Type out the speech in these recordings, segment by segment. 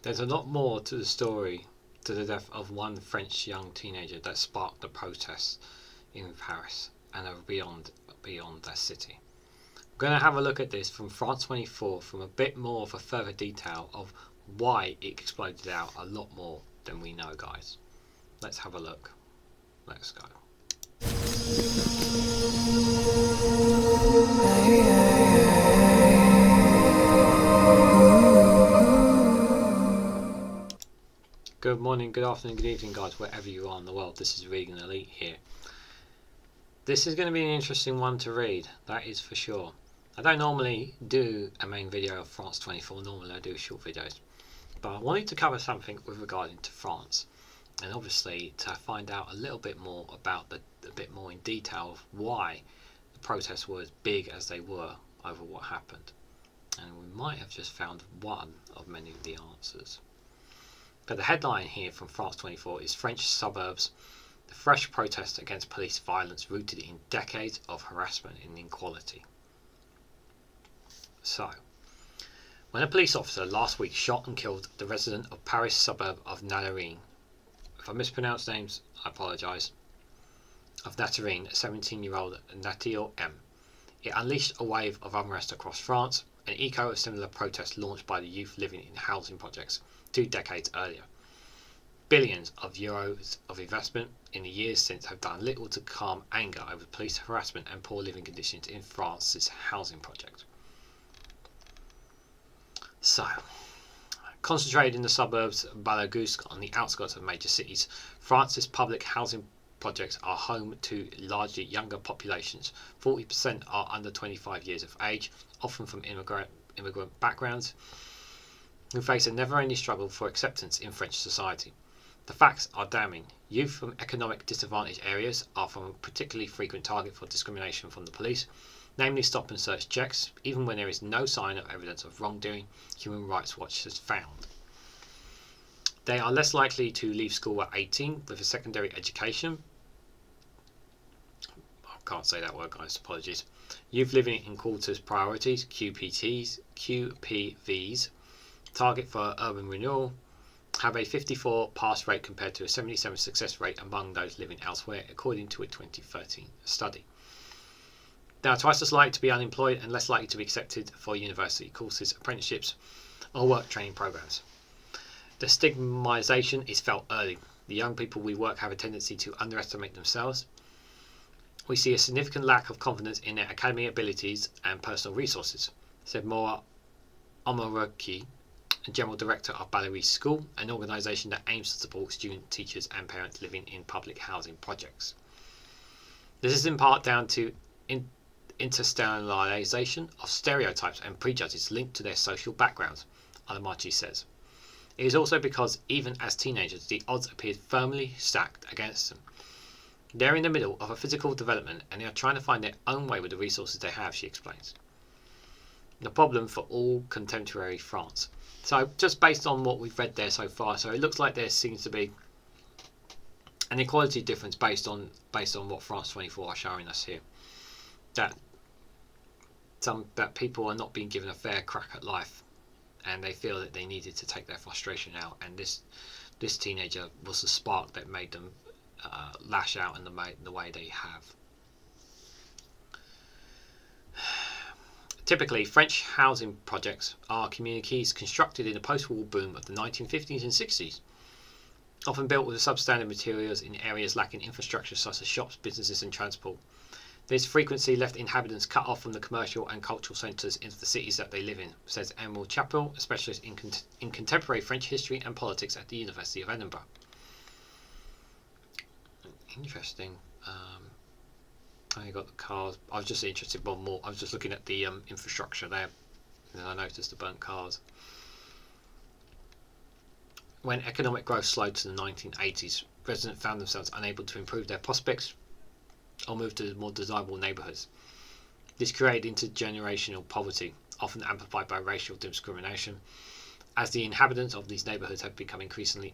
There's a lot more to the story to the death of one French young teenager that sparked the protests in Paris and beyond their city. We're going to have a look at this from France 24 from a bit more of a further detail of why it exploded out a lot more than we know, guys. Let's have a look. Let's go. Good morning, good afternoon, good evening, guys, wherever you are in the world. This is REGANELITE here. This is going to be an interesting one to read, that is for sure. I don't normally do a main video of France 24, normally I do short videos. But I wanted to cover something with regarding to France. And obviously to find out a little bit more about a bit more in detail of why the protests were as big as they were over what happened. And we might have just found one of many of the answers. But the headline here from France 24 is French suburbs, the fresh protest against police violence rooted in decades of harassment and inequality. So, when a police officer last week shot and killed the resident of Paris suburb of Nanterre, if I mispronounce names, I apologise, of Nanterre, 17-year-old Nahel M, it unleashed a wave of unrest across France, an echo of similar protests launched by the youth living in housing projects 2 decades earlier. Billions of euros of investment in the years since have done little to calm anger over police harassment and poor living conditions in France's housing project. So, concentrated in the suburbs of banlieues on the outskirts of major cities, France's public housing projects are home to largely younger populations. 40% are under 25 years of age, often from immigrant backgrounds, who face a never-ending struggle for acceptance in French society. The facts are damning. Youth from economic disadvantaged areas are a particularly frequent target for discrimination from the police, namely stop and search checks, even when there is no sign of evidence of wrongdoing, Human Rights Watch has found. They are less likely to leave school at 18 with a secondary education. I can't say that word, guys, apologies. Youth living in quarters priorities, QPVs, target for urban renewal, have a 54 pass rate compared to a 77 success rate among those living elsewhere, according to a 2013 study. They are twice as likely to be unemployed and less likely to be accepted for university courses, apprenticeships, or work training programs. The stigmatization is felt early. The young people we work have a tendency to underestimate themselves. We see a significant lack of confidence in their academic abilities and personal resources, said Maura Omaraki, General Director of banlieues School, an organisation that aims to support students, teachers and parents living in public housing projects. This is in part down to institutionalisation of stereotypes and prejudges linked to their social backgrounds, Omaraki says. It is also because even as teenagers the odds appear firmly stacked against them. They're in the middle of a physical development and they are trying to find their own way with the resources they have, she explains. The problem for all contemporary France. So just based on what we've read there so far, so it looks like there seems to be an equality difference based on what France 24 are showing us here. That people are not being given a fair crack at life, and they feel that they needed to take their frustration out, and this teenager was the spark that made them lash out in the way they have. Typically, French housing projects are communities constructed in the post-war boom of the 1950s and 60s, often built with substandard materials in areas lacking infrastructure such as shops, businesses and transport. This frequency left inhabitants cut off from the commercial and cultural centres into the cities that they live in, says Emerald Chappell, a specialist in contemporary French history and politics at the University of Edinburgh. Interesting. I got the cars. I was just interested one more. I was just looking at the infrastructure there, and I noticed the burnt cars. When economic growth slowed to the 1980s, residents found themselves unable to improve their prospects or move to more desirable neighbourhoods. This created intergenerational poverty, often amplified by racial discrimination, as the inhabitants of these neighbourhoods have become increasingly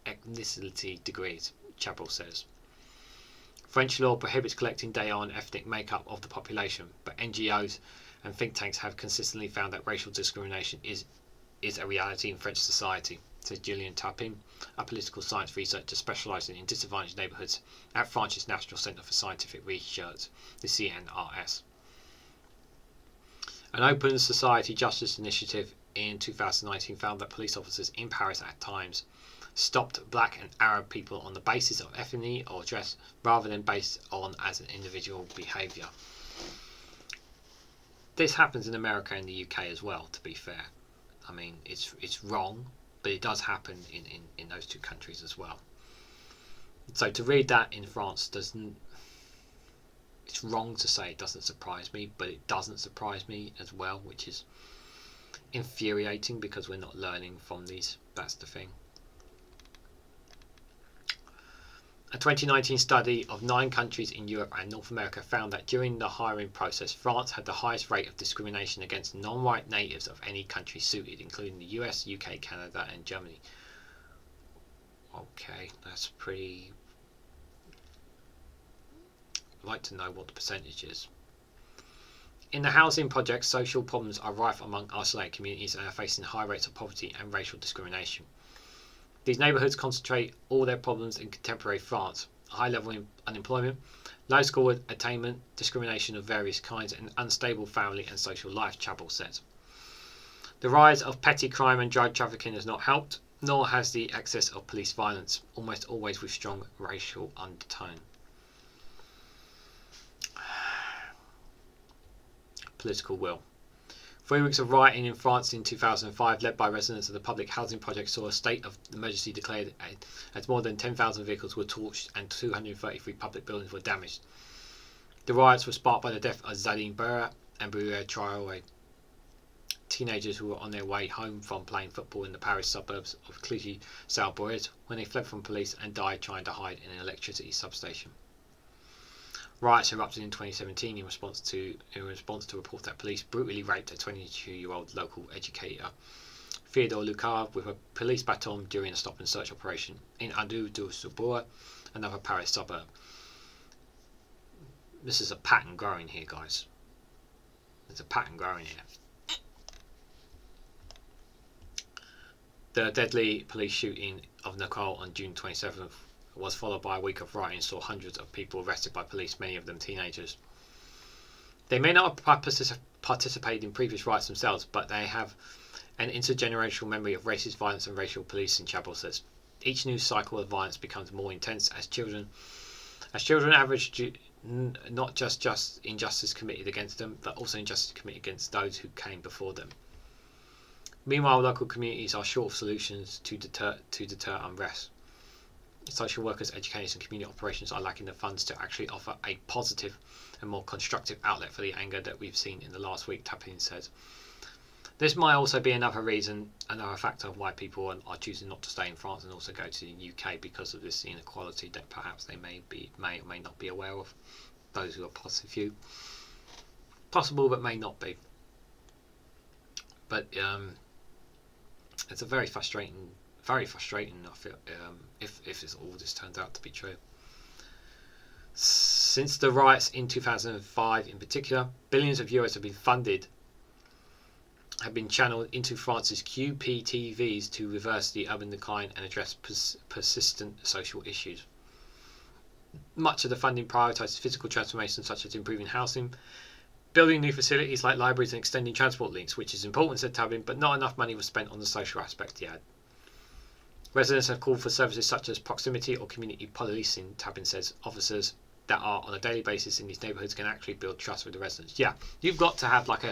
ethnicity degrees, Chappell says. French law prohibits collecting data on ethnic makeup of the population, but NGOs and think tanks have consistently found that racial discrimination is a reality in French society. says Julian Tapin, a political science researcher specialising in disadvantaged neighbourhoods at France's National Centre for Scientific Research, the CNRS. An Open Society Justice Initiative in 2019 found that police officers in Paris at times stopped black and Arab people on the basis of ethnicity or dress rather than based on as an individual behaviour. This happens in America and the UK as well, to be fair. I mean, it's wrong, but it does happen in those two countries as well. So to read that in France doesn't... It's wrong to say it doesn't surprise me, but it doesn't surprise me as well, which is infuriating because we're not learning from these. That's the thing. A 2019 study of 9 countries in Europe and North America found that during the hiring process, France had the highest rate of discrimination against non-white natives of any country suited, including the US, UK, Canada and Germany. Okay, that's pretty... I'd like to know what the percentage is. In the housing project, social problems are rife among isolated communities and are facing high rates of poverty and racial discrimination. These neighbourhoods concentrate all their problems in contemporary France: high level unemployment, low school attainment, discrimination of various kinds, and unstable family and social life, Chabot says. The rise of petty crime and drug trafficking has not helped, nor has the excess of police violence, almost always with strong racial undertone. Political will. 3 weeks of rioting in France in 2005, led by residents of the public housing project, saw a state of emergency declared as more than 10,000 vehicles were torched and 233 public buildings were damaged. The riots were sparked by the death of Zadine Bera and Bouyer Traoré, teenagers who were on their way home from playing football in the Paris suburbs of Clichy-sous-Bois when they fled from police and died trying to hide in an electricity substation. Riots erupted in 2017 in response to reports that police brutally raped a 22-year-old local educator, Theodore Lucas, with a police baton during a stop and search operation in Andu-du-Subourg, another Paris suburb. This is a pattern growing here, guys. There's a pattern growing here. The deadly police shooting of Nahel on June 27th was followed by a week of rioting, saw hundreds of people arrested by police, many of them teenagers. They may not have participated in previous riots themselves, but they have an intergenerational memory of racist violence and racial policing, Chabot says. Each new cycle of violence becomes more intense as children average not just injustice committed against them, but also injustice committed against those who came before them. Meanwhile, local communities are short of solutions to deter unrest. Social workers, educators and community operations are lacking the funds to actually offer a positive and more constructive outlet for the anger that we've seen in the last week, Tapin says. This might also be another factor of why people are choosing not to stay in France and also go to the UK, because of this inequality that perhaps they may or may not be aware of. Those who are positive, possible but may not be. But it's a very frustrating, I feel, if all this turns out to be true. Since the riots in 2005 in particular, billions of euros have been channeled into France's QPTVs to reverse the urban decline and address persistent social issues. Much of the funding prioritises physical transformation, such as improving housing, building new facilities like libraries and extending transport links, which is important, said Tabin, but not enough money was spent on the social aspect, he had. Residents have called for services such as proximity or community policing, Tabin says. Officers that are on a daily basis in these neighbourhoods can actually build trust with the residents. Yeah, you've got to have like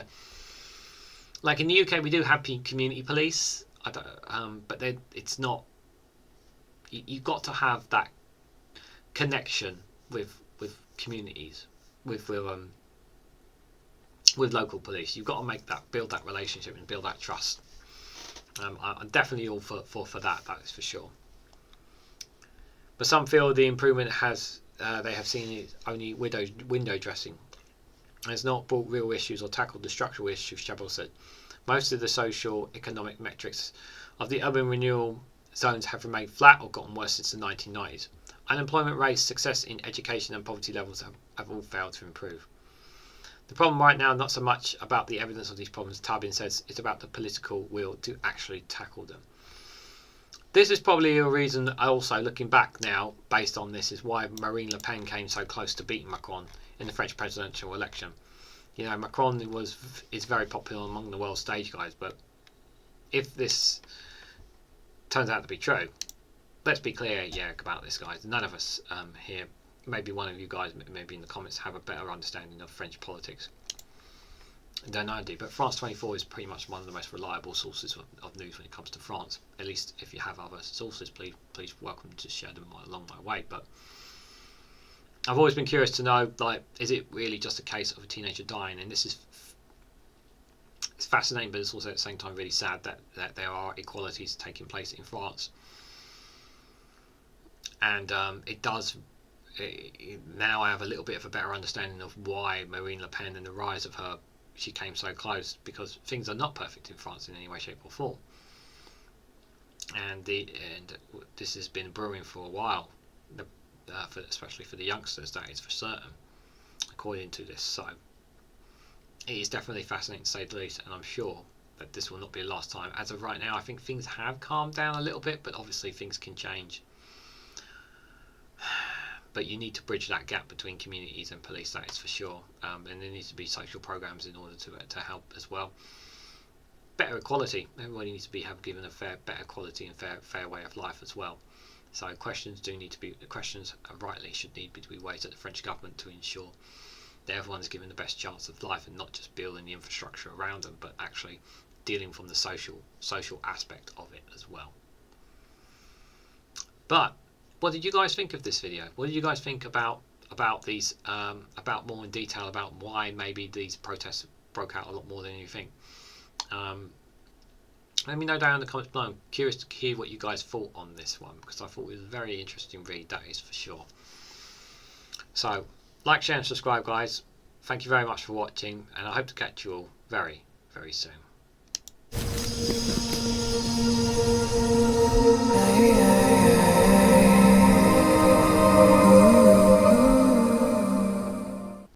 in the UK we do have community police, but it's not. You've got to have that connection with communities, with local police. You've got to build that relationship and build that trust. I'm definitely all for that is for sure. But some feel the improvement they have seen is only window dressing. And it's not brought real issues or tackled the structural issues, Chabot said. Most of the social economic metrics of the urban renewal zones have remained flat or gotten worse since the 1990s. Unemployment rates, success in education and poverty levels have all failed to improve. The problem right now, not so much about the evidence of these problems, Tabin says, it's about the political will to actually tackle them. This is probably a reason, also looking back now, based on this, is why Marine Le Pen came so close to beating Macron in the French presidential election. You know, Macron is very popular among the world stage guys, but if this turns out to be true, let's be clear, about this, guys. None of us here, maybe one of you guys, maybe in the comments, have a better understanding of French politics than I do. But France 24 is pretty much one of the most reliable sources of news when it comes to France. At least if you have other sources, please welcome to share them along my way. But I've always been curious to know, like, is it really just a case of a teenager dying? And this is, it's fascinating, but it's also at the same time really sad that there are equalities taking place in France. And now I have a little bit of a better understanding of why Marine Le Pen and the rise of her, she came so close, because things are not perfect in France in any way, shape or form. And this has been brewing for a while, especially for the youngsters, that is for certain, according to this. So it is definitely fascinating to say the least, and I'm sure that this will not be the last time. As of right now, I think things have calmed down a little bit, but obviously things can change. But you need to bridge that gap between communities and police, that is for sure. And there needs to be social programs in order to help as well. Better equality. Everybody needs to be given a better quality and fair way of life as well. So questions rightly should need to be raised at the French government to ensure that everyone's given the best chance of life, and not just building the infrastructure around them, but actually dealing from the social aspect of it as well. But what did you guys think of this video? What did you guys think about these, about more in detail about why maybe these protests broke out a lot more than you think? Let me know down in the comments below. I'm curious to hear what you guys thought on this one, because I thought it was a very interesting read, that is for sure. So, like, share and subscribe, guys. Thank you very much for watching, and I hope to catch you all very, very soon.